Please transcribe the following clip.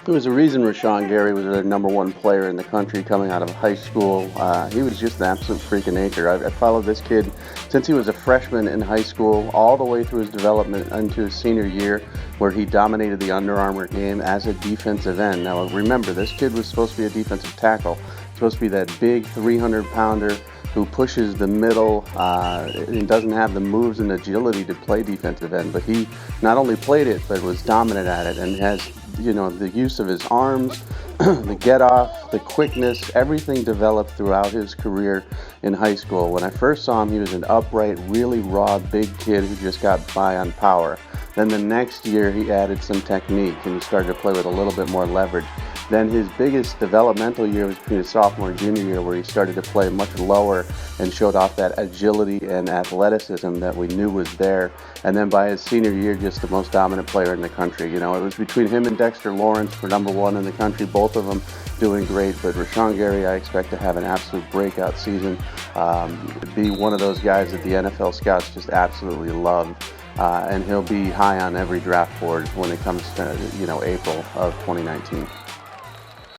There was a reason Rashan Gary was the #1 player in the country coming out of high school. He was just an absolute freak of nature. I followed this kid since he was a freshman in high school, all the way through his development into his senior year, where he dominated the Under Armour game as a defensive end. Now, remember, this kid was supposed to be a defensive tackle, supposed to be that big 300-pounder who pushes the middle and doesn't have the moves and agility to play defensive end. But he not only played it, but was dominant at it and has, the use of his arms, the get off, the quickness, everything developed throughout his career in high school. When I first saw him, he was an upright, really raw, big kid who just got by on power. Then the next year, he added some technique and he started to play with a little bit more leverage. Then his biggest developmental year was between his sophomore and junior year, where he started to play much lower and showed off that agility and athleticism that we knew was there. And then by his senior year, just the most dominant player in the country. It was between him and Dexter Lawrence for #1 in the country, both of them doing great. But Rashan Gary, I expect to have an absolute breakout season, be one of those guys that the NFL scouts just absolutely love. And he'll be high on every draft board when it comes to, April of 2019.